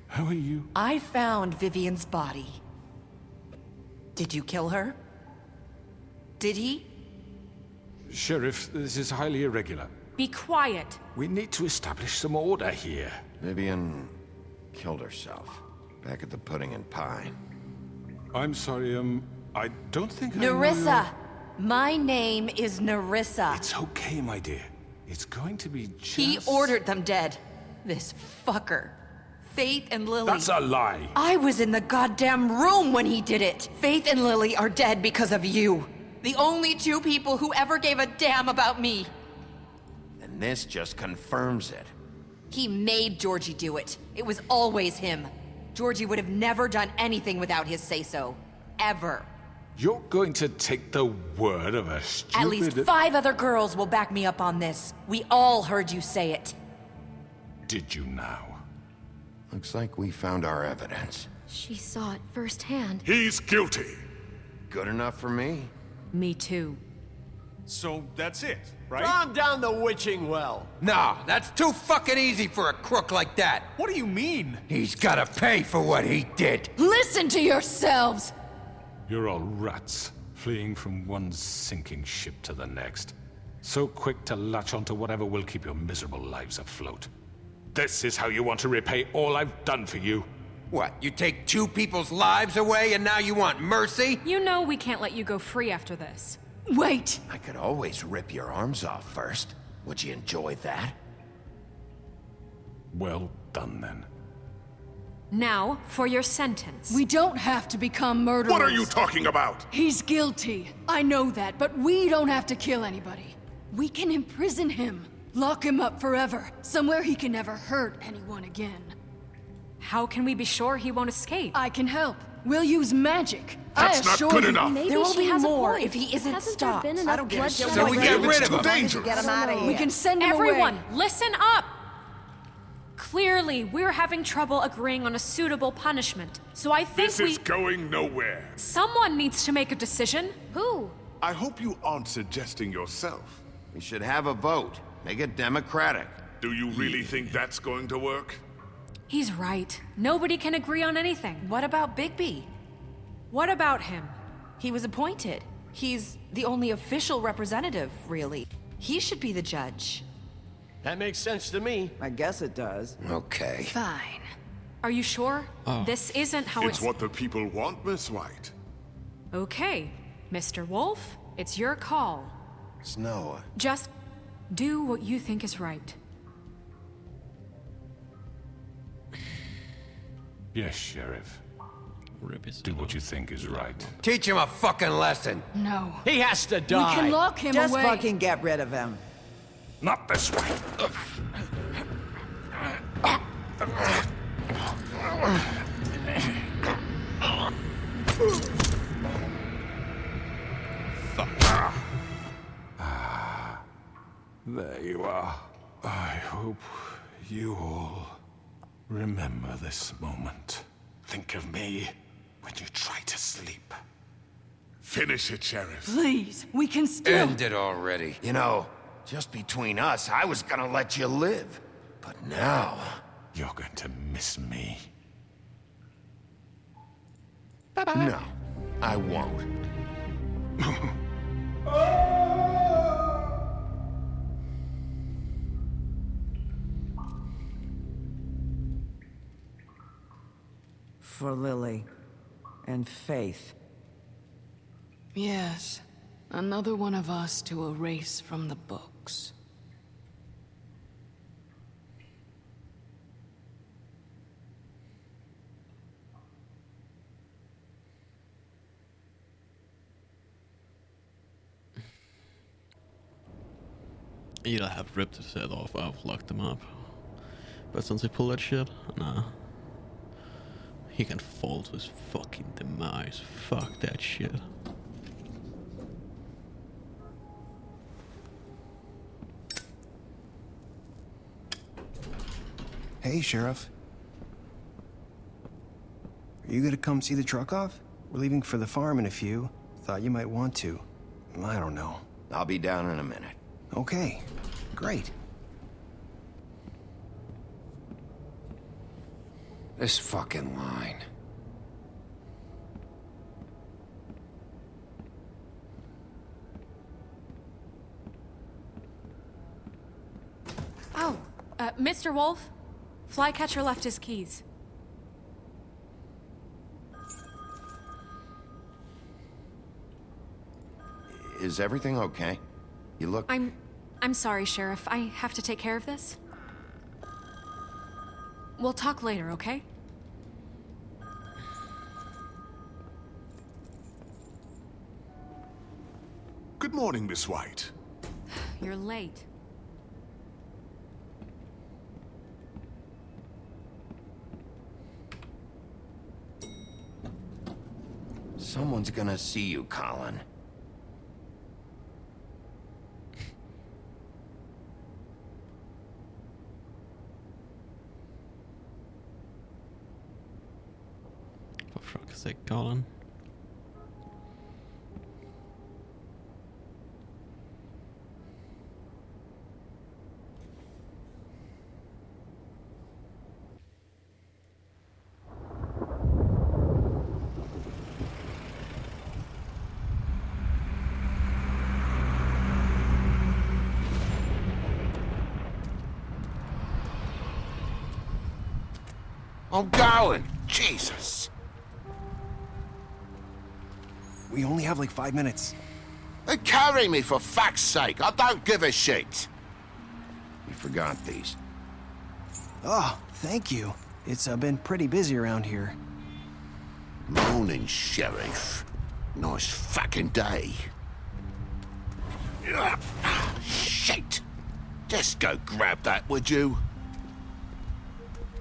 How are you? I found Vivian's body. Did you kill her? Did he? Sheriff, this is highly irregular. Be quiet. We need to establish some order here. Vivian killed herself. Back at the Pudding and Pie. I'm sorry, I don't think I know Nerissa! your- My name is Nerissa. It's okay, my dear. It's going to be just... He ordered them dead. This fucker. Faith and Lily. That's a lie. I was in the goddamn room when he did it. Faith and Lily are dead because of you. The only two people who ever gave a damn about me. And this just confirms it. He made Georgie do it. It was always him. Georgie would have never done anything without his say-so. Ever. You're going to take the word of a stupid... At least 5 other girls will back me up on this. We all heard you say it. Did you now? Looks like we found our evidence. She saw it firsthand. He's guilty. Good enough for me. Me too. So that's it, right? Throw him down the witching well. Nah, that's too fucking easy for a crook like that. What do you mean? He's gotta pay for what he did. Listen to yourselves! You're all rats, fleeing from one sinking ship to the next. So quick to latch onto whatever will keep your miserable lives afloat. This is how you want to repay all I've done for you. What, you take 2 people's lives away and now you want mercy? You know we can't let you go free after this. Wait! I could always rip your arms off first. Would you enjoy that? Well done, then. Now, for your sentence. We don't have to become murderers. What are you talking about? He's guilty. I know that, but we don't have to kill anybody. We can imprison him. Lock him up forever. Somewhere he can never hurt anyone again. How can we be sure he won't escape? I can help. We'll use magic. That's not good enough. Maybe There will she be has more a point. if he isn't Hasn't stopped. there been I enough don't give a bloodshed shit. So we get rid of him. Dangerous. Get him out of here. We can send him Everyone, away. listen up! Clearly, we're having trouble agreeing on a suitable punishment. So I think This is going nowhere. Someone needs to make a decision. Who? I hope you aren't suggesting yourself. We should have a vote. Make it democratic. Do you really think that's going to work? He's right. Nobody can agree on anything. What about Bigby? What about him? He was appointed. He's the only official representative, really. He should be the judge. That makes sense to me. I guess it does. Okay. Fine. Are you sure? This isn't how It's what the people want, Miss White. Okay, Mr. Wolf, it's your call. Snow. Just do what you think is right. Yes, Sheriff. Rip Do what you think is right. Teach him a fucking lesson. No. He has to We die. can lock him Just away. fucking get rid of him. Not this way. There you are. I hope you all remember this moment. Think of me when you try to sleep. Finish it, Sheriff. Please, we can still... End it already. You know, just between us, I was gonna let you live. But now... You're going to miss me. No, I won't. For Lily. And Faith. Yes. Another one of us to erase from the books. Either have ripped his head off or I've locked him up. But since he pulled that shit, nah. He can fall to his fucking demise. Fuck that shit. Hey, Sheriff. Are you gonna come see the truck off? We're leaving for the farm in a few. Thought you might want to. I don't know. I'll be down in a minute. Okay, great. This fucking line. Oh, Mr. Wolf, Flycatcher left his keys. Is everything okay? You look... I'm sorry, Sheriff. I have to take care of this. We'll talk later, okay? Good morning, Miss White. You're late. Someone's gonna see you, Colin. For fuck's sake, Colin. I'm going! Jesus! We only have like 5 minutes. Carry me, for fuck's sake! I don't give a shit! You forgot these. Oh, thank you. It's been pretty busy around here. Morning, Sheriff. Nice fucking day. Shit! Just go grab that, would you?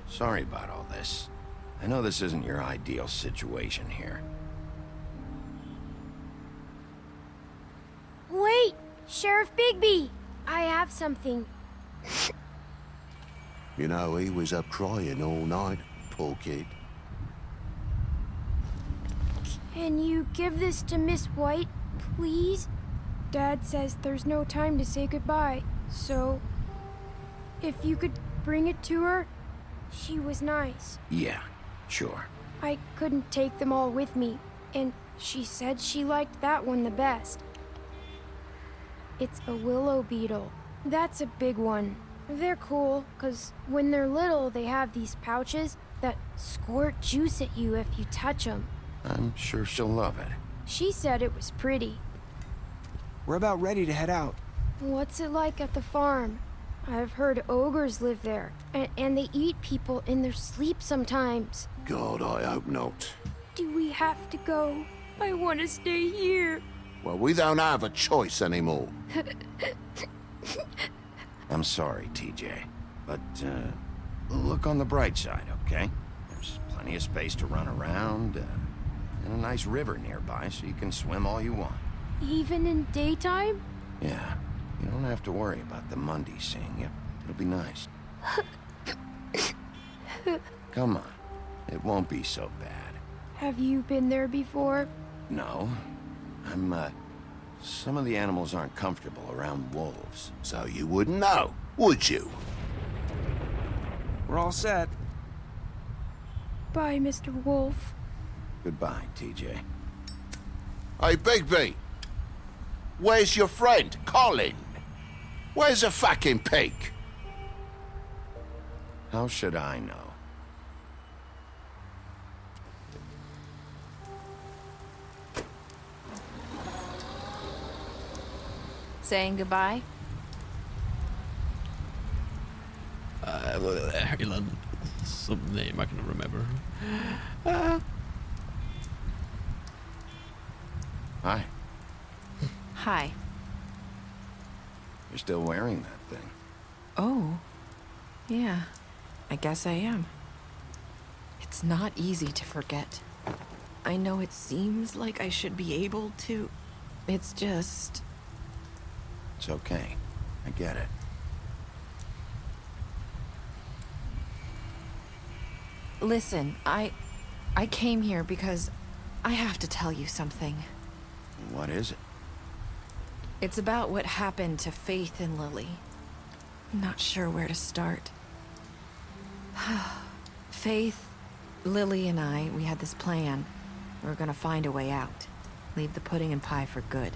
Sorry about all this. I know this isn't your ideal situation here. Wait! Sheriff Bigby! I have something. You know, he was up crying all night, poor kid. Can you give this to Miss White, please? Dad says there's no time to say goodbye, so... if you could bring it to her, she was nice. Yeah, sure. I couldn't take them all with me, and she said she liked that one the best. It's a willow beetle. That's a big one. They're cool, 'cause when they're little, they have these pouches that squirt juice at you if you touch them. I'm sure she'll love it. She said it was pretty. We're about ready to head out. What's it like at the farm? I've heard ogres live there, and they eat people in their sleep sometimes. God, I hope not. Do we have to go? I want to stay here. Well, we don't have a choice anymore. I'm sorry, TJ, but look on the bright side, okay? There's plenty of space to run around, and a nice river nearby so you can swim all you want. Even in daytime? Yeah, you don't have to worry about the Mundies seeing you. It'll be nice. Come on, it won't be so bad. Have you been there before? No, some of the animals aren't comfortable around wolves. So you wouldn't know, would you? We're all set. Bye, Mr. Wolf. Goodbye, TJ. Hey, Bigby! Where's your friend, Colin? Where's the fucking pig? How should I know? Saying goodbye? Some name I can remember. Hi. Hi. You're still wearing that thing. Oh. Yeah. I guess I am. It's not easy to forget. I know it seems like I should be able to. It's just... It's okay. I get it. Listen, I came here because I have to tell you something. What is it? It's about what happened to Faith and Lily. I'm not sure where to start. Faith, Lily, and I, we had this plan. We were gonna find a way out. Leave the pudding and pie for good.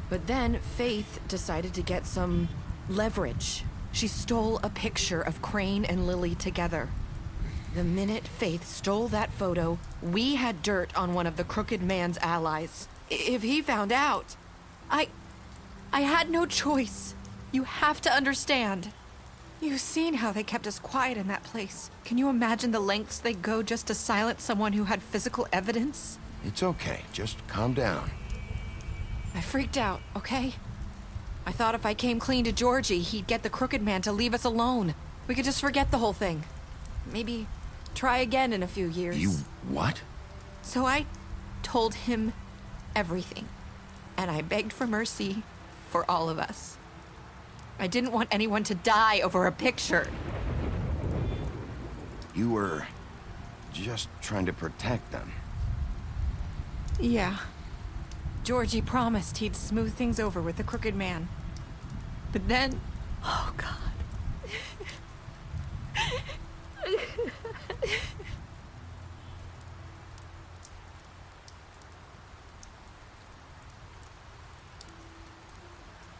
But then Faith decided to get some leverage. She stole a picture of Crane and Lily together. The minute Faith stole that photo, we had dirt on one of the Crooked Man's allies. If he found out, I had no choice. You have to understand. You've seen how they kept us quiet in that place. Can you imagine the lengths they go just to silence someone who had physical evidence? It's okay. Just calm down. I freaked out, okay? I thought if I came clean to Georgie, he'd get the Crooked Man to leave us alone. We could just forget the whole thing. Maybe try again in a few years. You what? So I told him everything. And I begged for mercy for all of us. I didn't want anyone to die over a picture. You were just trying to protect them. Yeah. Georgie promised he'd smooth things over with the Crooked Man. But then... Oh, God.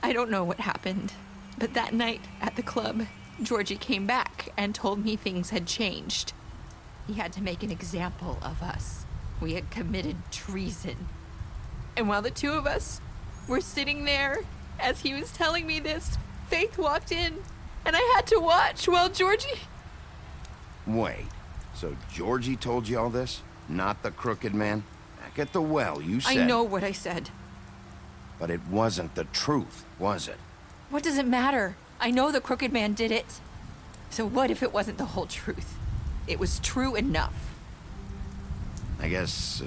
I don't know what happened, but that night at the club, Georgie came back and told me things had changed. He had to make an example of us. We had committed treason. And while the two of us were sitting there, as he was telling me this, Faith walked in, and I had to watch while Georgie... Wait, so Georgie told you all this? Not the Crooked Man? Back at the well, you said... I know what I said. But it wasn't the truth, was it? What does it matter? I know the Crooked Man did it. So what if it wasn't the whole truth? It was true enough. I guess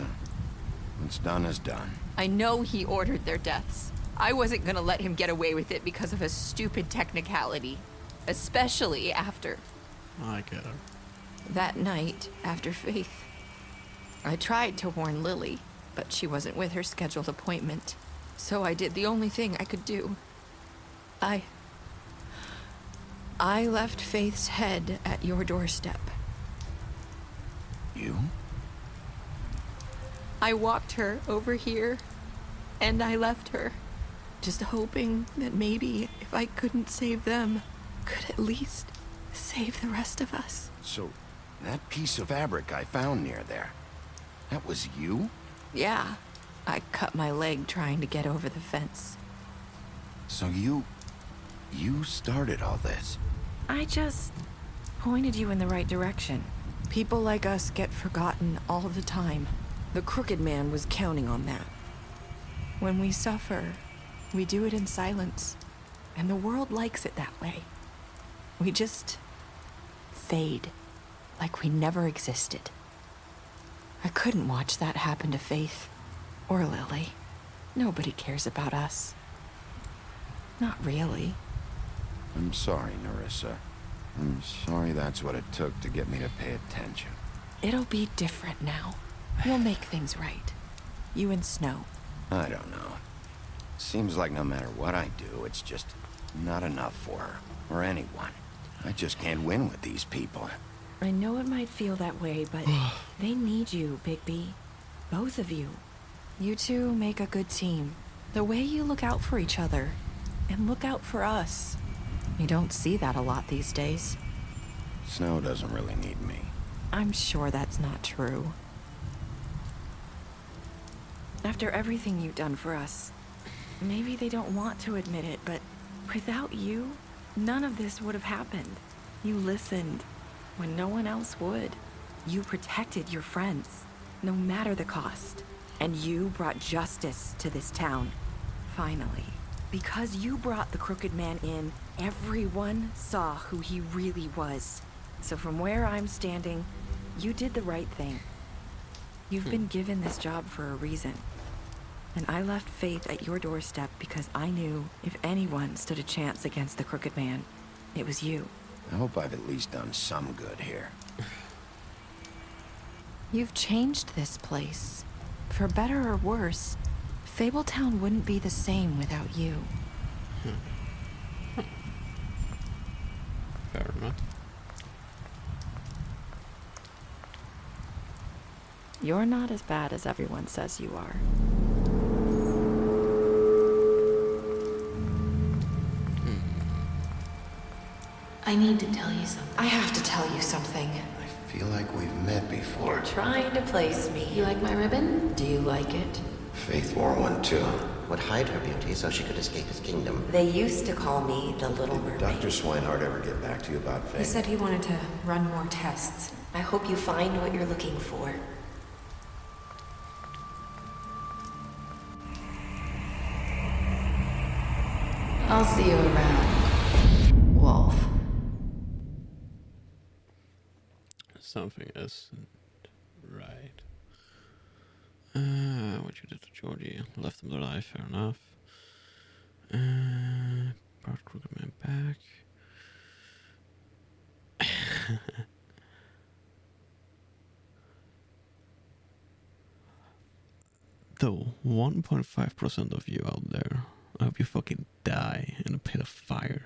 what's done is done. I know he ordered their deaths. I wasn't gonna let him get away with it because of a stupid technicality. Especially after... I get her. That night, after Faith, I tried to warn Lily, but she wasn't with her scheduled appointment. So I did the only thing I could do. I left Faith's head at your doorstep. You? I walked her over here, and I left her, just hoping that maybe if I couldn't save them, could at least save the rest of us. So, that piece of fabric I found near there, that was you? Yeah, I cut my leg trying to get over the fence. So you started all this? I just pointed you in the right direction. People like us get forgotten all the time. The Crooked Man was counting on that. When we suffer, we do it in silence, and the world likes it that way. We just fade, like we never existed. I couldn't watch that happen to Faith, or Lily. Nobody cares about us. Not really. I'm sorry, Nerissa. I'm sorry that's what it took to get me to pay attention. It'll be different now. We'll make things right. You and Snow. I don't know. Seems like no matter what I do, it's just not enough for her, or anyone. I just can't win with these people. I know it might feel that way, but they need you, Bigby. Both of you. You two make a good team. The way you look out for each other, and look out for us. You don't see that a lot these days. Snow doesn't really need me. I'm sure that's not true. After everything you've done for us, maybe they don't want to admit it, but without you, none of this would have happened. You listened when no one else would. You protected your friends, no matter the cost. And you brought justice to this town. Finally. Because you brought the Crooked Man in, everyone saw who he really was. So from where I'm standing, you did the right thing. You've been given this job for a reason. And I left Faith at your doorstep because I knew if anyone stood a chance against the Crooked Man, it was you. I hope I've at least done some good here. You've changed this place. For better or worse, Fabletown wouldn't be the same without you. Fair enough. You're not as bad as everyone says you are. I need to tell you something. I have to tell you something. I feel like we've met before. You're trying to place me. You like my ribbon? Do you like it? Faith wore one too. Would hide her beauty so she could escape his kingdom. They used to call me the Little Mermaid. Dr. Swinehart ever get back to you about Faith? He said he wanted to run more tests. I hope you find what you're looking for. I'll see you around, Wolf. Something isn't right. What you did to Georgie, left him alive, fair enough. Brought Crooked Man back. Though 1.5% of you out there, I hope you fucking die in a pit of fire.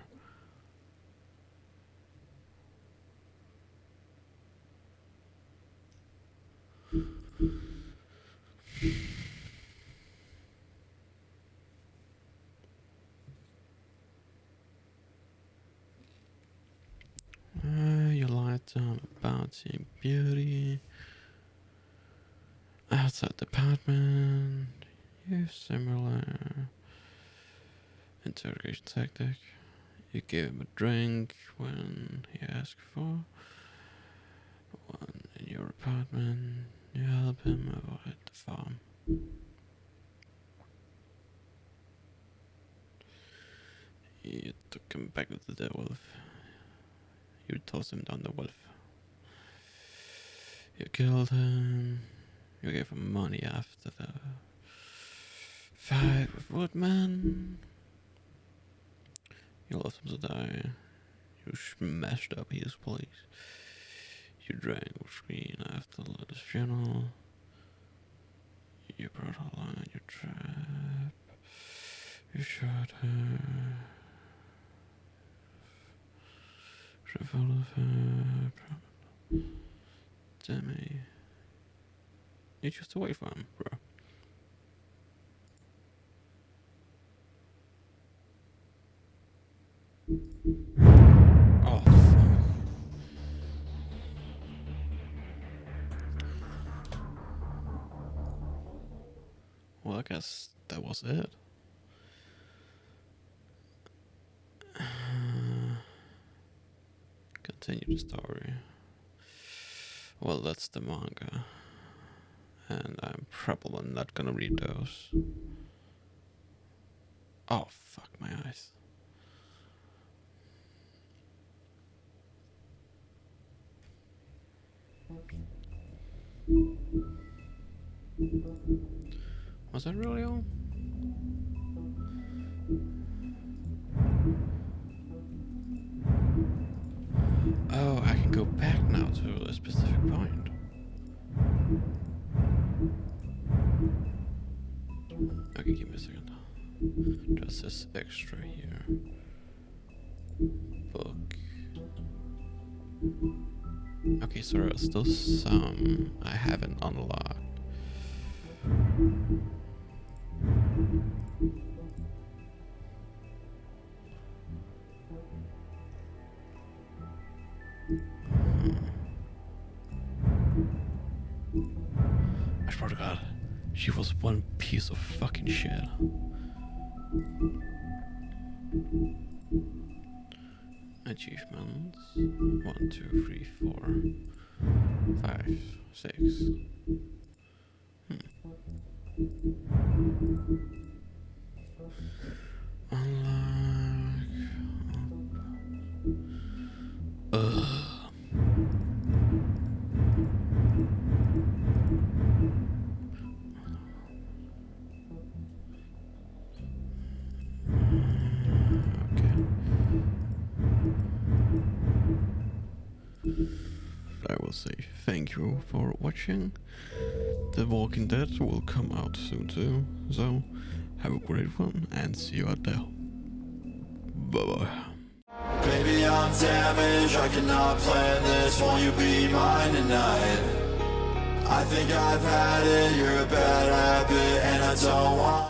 You lied down about seeing beauty outside the apartment. You similar interrogation tactic. You gave him a drink when he asked for one in your apartment. You help him over at the farm. You took him back with the wolf. You tossed him down the wolf. You killed him. You gave him money after the fight with Woodman. You left him to die. You smashed up his place. You drank with Screen after the funeral. You brought her along on your trap. You shot her. Revolver of her. Demi. You just away from him, bro. Oh, well, I guess that was it. Continue the story. Well, that's the manga. And I'm probably not gonna read those. Oh, fuck my eyes. Was that really all? Oh, I can go back now to a specific point. Okay, give me a second. Just this extra here. Book. Okay, so there are still some I haven't unlocked. I swear to God, she was one piece of fucking shit. Achievements 1, 2, 3, 4, 5, 6. Unlock. I will say thank you for watching. The Walking Dead will come out soon too, so have a great one and see you out there. Bye bye. Baby, I'm damaged, I cannot plan this. Won't you be mine tonight? I think I've had it, you're a bad habit, and I don't want